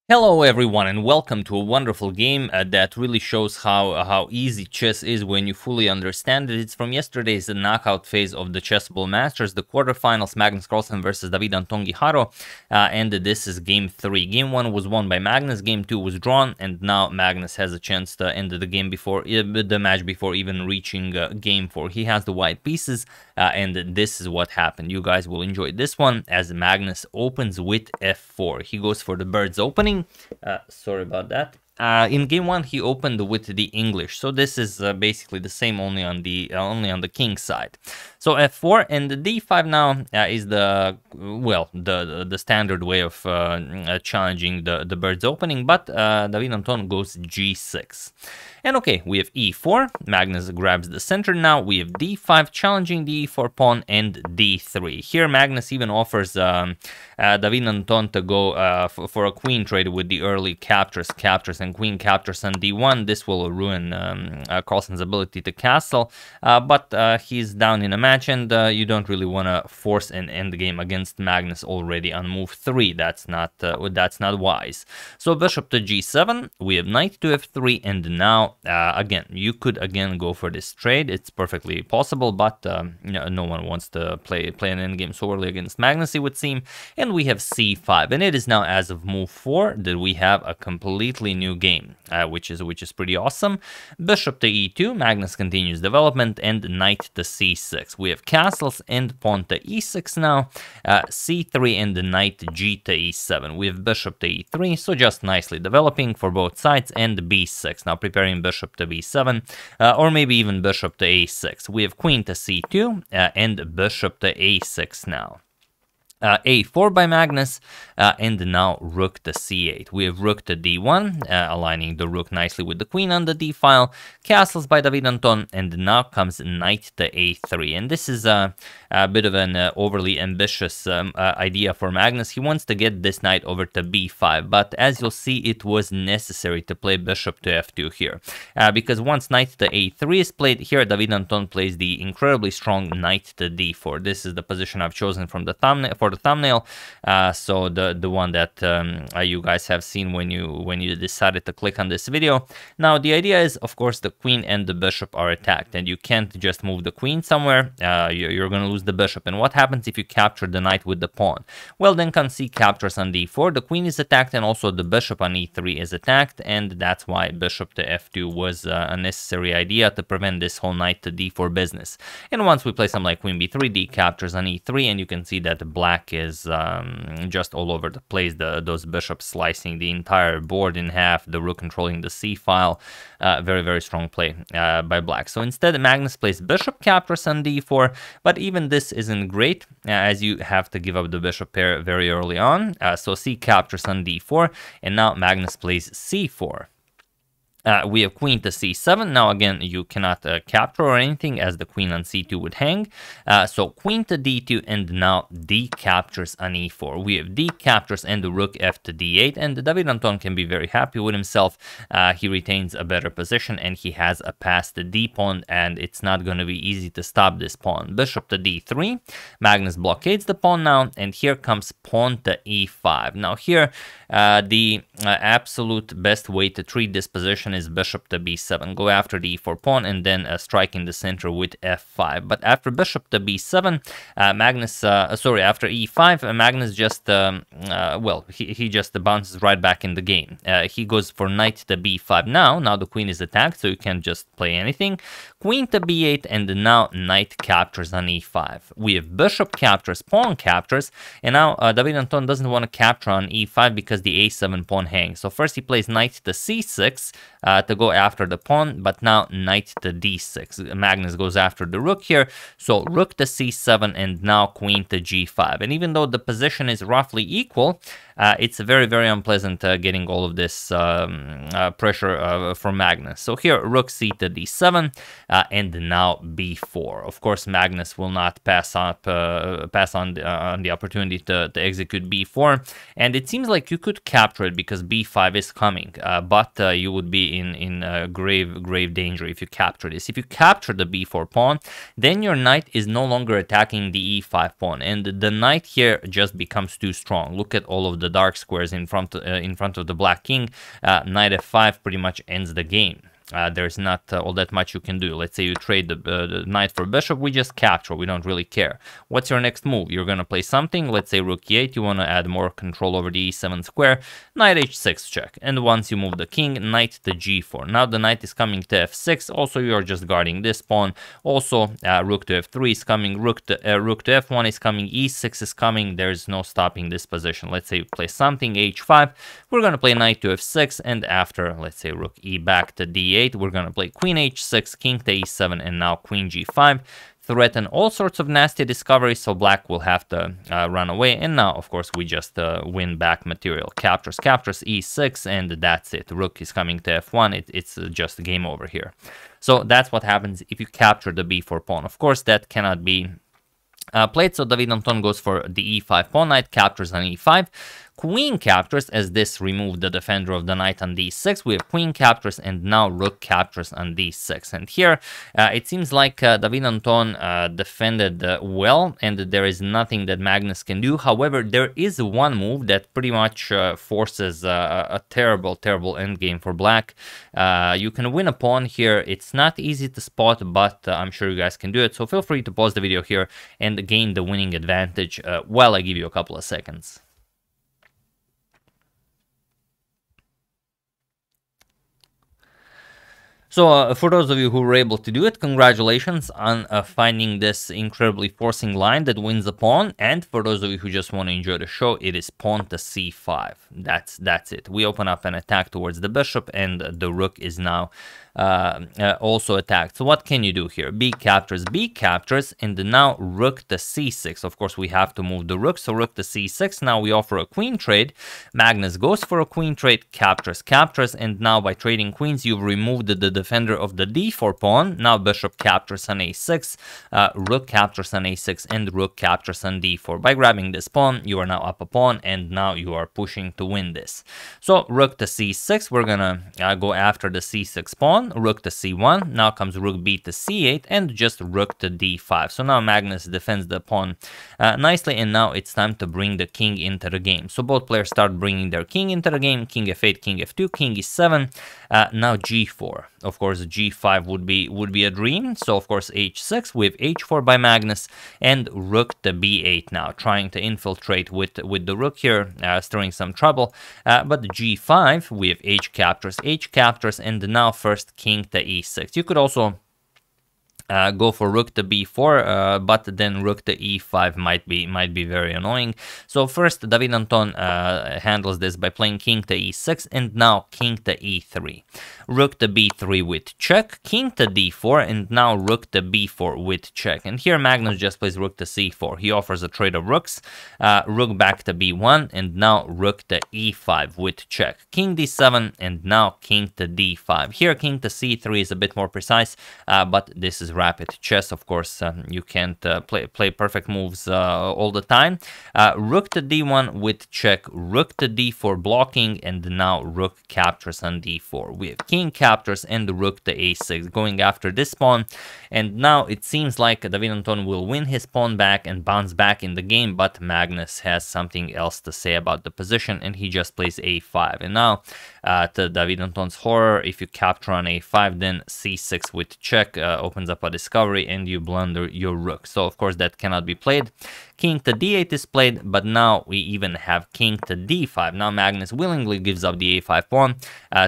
Hello everyone and welcome to a wonderful game that really shows how easy chess is when you fully understand it. It's from yesterday's knockout phase of the Chessable Masters, the quarterfinals, Magnus Carlsen versus David Anton Guijarro, and this is game 3. Game 1 was won by Magnus, game 2 was drawn, and now Magnus has a chance to end the match before even reaching game 4. He has the white pieces, and this is what happened. You guys will enjoy this one as Magnus opens with f4. He goes for the bird's opening. Sorry about that. In game 1, he opened with the English, so this is basically the same, only on the king side. So f4 and the d5 now is the standard way of challenging the bird's opening, but David Anton goes g6. And okay, we have e4, Magnus grabs the center now, we have d5 challenging the e4 pawn, and d3. Here Magnus even offers David Anton to go for a queen trade with the early captures, and queen captures on d1. This will ruin Carlsen's ability to castle, but he's down in a match, and you don't really want to force an endgame against Magnus already on move 3. That's not wise. So bishop to g7, we have knight to f3, and now again you could go for this trade. It's perfectly possible, but no one wants to play an endgame so early against Magnus, it would seem. And we have c5, and it is now as of move 4 that we have a completely new game, which is pretty awesome. Bishop to e2, Magnus continues development, and knight to c6. We have castles and pawn to e6 now, c3 and the knight g to e7. We have bishop to e3, so just nicely developing for both sides, and b6. Now preparing bishop to b7, or maybe even bishop to a6. We have queen to c2 and bishop to a6 now. A4 by Magnus, and now rook to c8. We have rook to d1, aligning the rook nicely with the queen on the d file, castles by David Anton, and now comes knight to a3. And this is a bit of an overly ambitious idea for Magnus. He wants to get this knight over to b5, but as you'll see, it was necessary to play bishop to f2 here, because once knight to a3 is played, here David Anton plays the incredibly strong knight to d4. This is the position I've chosen from the thumbnail for the thumbnail, so the one that you guys have seen when you decided to click on this video. Now the idea is, of course, the queen and the bishop are attacked, and you can't just move the queen somewhere. You're gonna lose the bishop. And what happens if you capture the knight with the pawn? Well, then c captures on d4, the queen is attacked, and also the bishop on e3 is attacked, and that's why bishop to f2 was a necessary idea to prevent this whole knight to d4 business. And once we play something like queen b3, d captures on e3, and you can see that black is just all over the place. Those bishops slicing the entire board in half, the rook controlling the c file. Very, very strong play by black. So instead, Magnus plays bishop captures on d4, but even this isn't great, as you have to give up the bishop pair very early on. So c captures on d4, and now Magnus plays c4. We have queen to c7. Now again, you cannot capture or anything, as the queen on c2 would hang. So queen to d2, and now d captures on e4. We have d captures and the rook f to d8, and David Anton can be very happy with himself. He retains a better position, and he has a pass to d pawn, and it's not going to be easy to stop this pawn. Bishop to d3. Magnus blockades the pawn now, and here comes pawn to e5. Now here, the absolute best way to treat this position is bishop to b7. Go after the e4 pawn, and then strike in the center with f5. But after bishop to b7, after e5, Magnus just he just bounces right back in the game. He goes for knight to b5 now. Now the queen is attacked, so you can't just play anything. Queen to b8, and now knight captures on e5. We have bishop captures, pawn captures, and now David Anton doesn't want to capture on e5 because the a7 pawn hangs. So first he plays knight to c6 to go after the pawn, but now knight to d6. Magnus goes after the rook here, so rook to c7, and now queen to g5. And even though the position is roughly equal, it's very, very unpleasant getting all of this pressure from Magnus. So here, rook c to d7, and now b4. Of course, Magnus will not pass on the opportunity to execute b4, and it seems like you could capture it because b5 is coming, but you would be in grave danger if you capture this. If you capture the b4 pawn, then your knight is no longer attacking the e5 pawn, and the knight here just becomes too strong. Look at all of the dark squares in front of the black king, knight f5 pretty much ends the game. There's not all that much you can do. Let's say you trade the knight for bishop, we just capture, we don't really care. What's your next move? You're gonna play something, let's say rook e8, you wanna add more control over the e7 square, knight h6 check, and once you move the king, knight to g4. Now the knight is coming to f6, also you're just guarding this pawn, also rook to f3 is coming, rook to f1 is coming, e6 is coming, there's no stopping this position. Let's say you play something, h5, we're gonna play knight to f6, and after, let's say rook e back to d8, we're going to play queen h6, king to e7, and now queen g5. Threaten all sorts of nasty discoveries, so black will have to run away. And now, of course, we just win back material. Captures e6, and that's it. Rook is coming to f1. It's just game over here. So that's what happens if you capture the b4 pawn. Of course, that cannot be played, so David Anton goes for the e5 pawn, knight captures on e5. Queen captures, as this removed the defender of the knight on d6. We have queen captures, and now rook captures on d6. And here, it seems like David Anton defended well, and there is nothing that Magnus can do. However, there is one move that pretty much forces a terrible, terrible endgame for black. You can win a pawn here. It's not easy to spot, but I'm sure you guys can do it. So feel free to pause the video here and gain the winning advantage while I give you a couple of seconds. So for those of you who were able to do it, congratulations on finding this incredibly forcing line that wins the pawn. And for those of you who just want to enjoy the show, it is pawn to c5. That's it. We open up an attack towards the bishop, and the rook is now also attacked. So what can you do here? B captures, and now rook to c6. Of course, we have to move the rook, so rook to c6. Now we offer a queen trade. Magnus goes for a queen trade, captures, and now by trading queens, you've removed the defender of the d4 pawn. Now bishop captures on a6, rook captures on a6, and rook captures on d4. By grabbing this pawn, you are now up a pawn, and now you are pushing to win this. So rook to c6, we're gonna go after the c6 pawn. Rook to c1, now comes rook b to c8, and just rook to d5. So now Magnus defends the pawn nicely, and now it's time to bring the king into the game. So both players start bringing their king into the game. King f8, king f2, king e7, now g4. Of course, g5 would be a dream. So of course h6, we have h4 by Magnus, and rook to b8 now, trying to infiltrate with the rook here, stirring some trouble. But g5, we have h captures, and now first king to e6. You could also go for rook to b4, but then rook to e5 might be very annoying. So first, David Anton handles this by playing king to e6, and now king to e3. Rook to b3 with check, king to d4, and now rook to b4 with check. And here Magnus just plays rook to c4. He offers a trade of rooks, rook back to b1, and now rook to e5 with check. King d7, and now king to d5. Here king to c3 is a bit more precise, but this is rapid chess. Of course, you can't play perfect moves all the time. Rook to d1 with check, rook to d4 blocking, and now rook captures on d4. We have king captures and the rook to a6 going after this pawn, and now it seems like David Anton will win his pawn back and bounce back in the game, but Magnus has something else to say about the position, and he just plays a5. And now to David Anton's horror, if you capture on a5, then c6 with check opens up a discovery, and you blunder your rook. So of course that cannot be played. King to d8 is played, but now we even have king to d5. Now Magnus willingly gives up the a5 pawn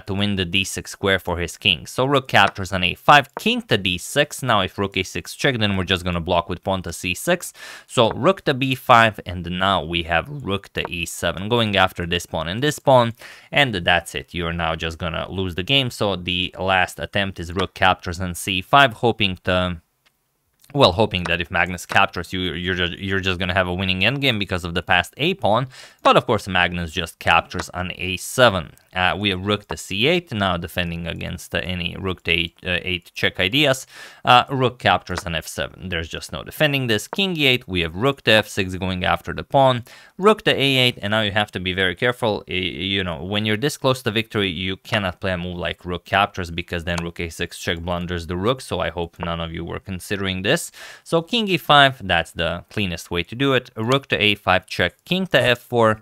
to win the d6 square for his king. So rook captures on a5, king to d6. Now if rook a6 check, then we're just going to block with pawn to c6. So rook to b5, and now we have rook to e7 going after this pawn and this pawn, and that's it. You're now just going to lose the game. So the last attempt is rook captures on c5, hoping that if Magnus captures you, you're just gonna have a winning endgame because of the past a pawn. But of course, Magnus just captures on a7. We have rook to c8, now defending against any rook to 8 check ideas. Rook captures on f7. There's just no defending this. King e8, we have rook to f6 going after the pawn. Rook to a8, and now you have to be very careful. You know, when you're this close to victory, you cannot play a move like rook captures, because then rook a6 check blunders the rook. So I hope none of you were considering this. So king e5, that's the cleanest way to do it. Rook to a5 check, king to f4,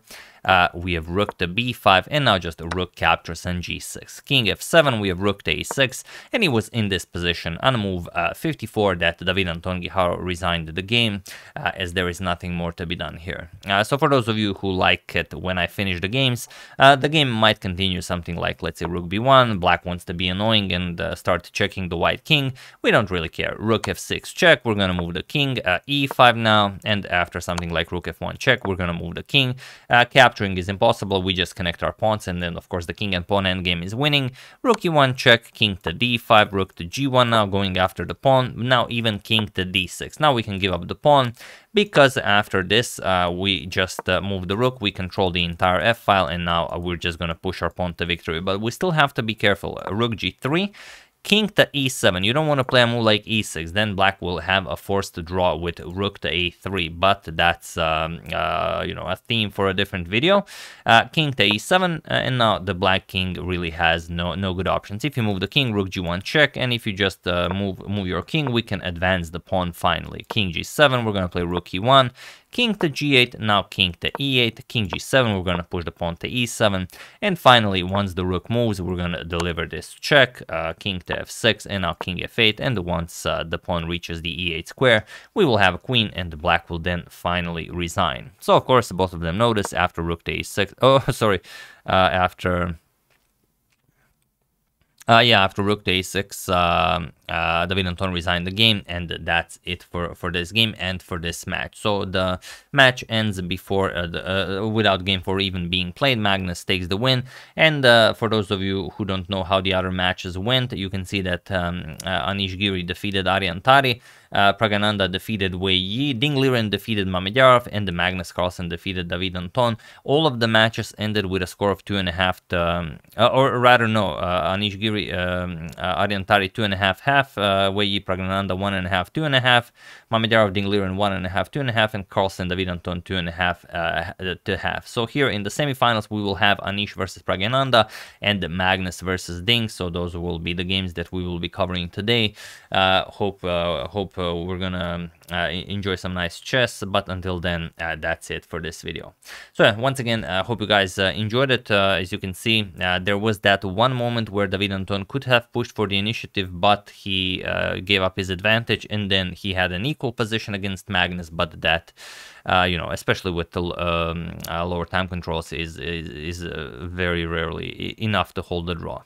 We have rook to b5, and now just a rook captures on g6. King f7, we have rook to a6, and he was in this position on move 54 that David Anton Guijarro resigned the game, as there is nothing more to be done here. So for those of you who like it when I finish the games, the game might continue something like, let's say, rook b1, black wants to be annoying and start checking the white king. We don't really care. Rook f6 check, we're going to move the king, e5 now, and after something like rook f1 check, we're going to move the king. Capturing is impossible, we just connect our pawns, and then of course the king and pawn endgame is winning. Rook e1 check, king to d5, rook to g1 now, going after the pawn, now even king to d6. Now we can give up the pawn, because after this we just move the rook, we control the entire f-file, and now we're just going to push our pawn to victory. But we still have to be careful. Rook g3, king to e7. You don't want to play a move like e6, then black will have a forced draw with rook to a3, but that's you know, a theme for a different video. King to e7, and now the black king really has no good options. If you move the king, rook g1 check, and if you just move your king, we can advance the pawn finally. King g7, we're going to play rook e1, king to g8, now king to e8, king g7, we're going to push the pawn to e7, and finally, once the rook moves, we're going to deliver this check, king to f6, and now king f8, and once the pawn reaches the e8 square, we will have a queen, and the black will then finally resign. So, of course, both of them notice after rook to e6, after rook to a6, David Anton resigned the game, and that's it for this game and for this match. So the match ends before without game 4 even being played. Magnus takes the win, and for those of you who don't know how the other matches went, you can see that Anish Giri defeated Aryan Tari, Praggnanandhaa defeated Wei Yi, Ding Liren defeated Mamedyarov, and Magnus Carlsen defeated David Anton. All of the matches ended with a score of 2.5 to, or rather no, Anish Giri, Aryan Tari 2.5 half, Wei Yi, Praggnanandhaa 1.5 2.5, Mamedyarov, Ding Liren 1.5 2.5, and Carlsen, David Anton 2.5 to half. So here in the semifinals we will have Anish versus Praggnanandhaa and Magnus versus Ding. So those will be the games that we will be covering today. Hope we're gonna enjoy some nice chess, but until then, that's it for this video. So once again, hope you guys enjoyed it. As you can see, there was that one moment where David Anton could have pushed for the initiative, but he gave up his advantage, and then he had an equal position against Magnus, but that you know, especially with the lower time controls, is very rarely enough to hold the draw.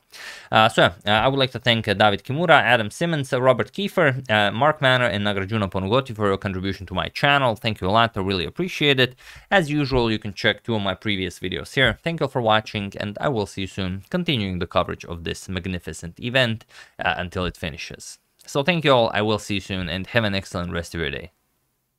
I would like to thank David Kimura, Adam Simmons, Robert Kiefer, Mark Manner, and Nagarjuna Ponugoti for your contribution to my channel. Thank you a lot, I really appreciate it. As usual, you can check 2 of my previous videos here. Thank you for watching, and I will see you soon, continuing the coverage of this magnificent event until it finishes. So thank you all, I will see you soon, and have an excellent rest of your day.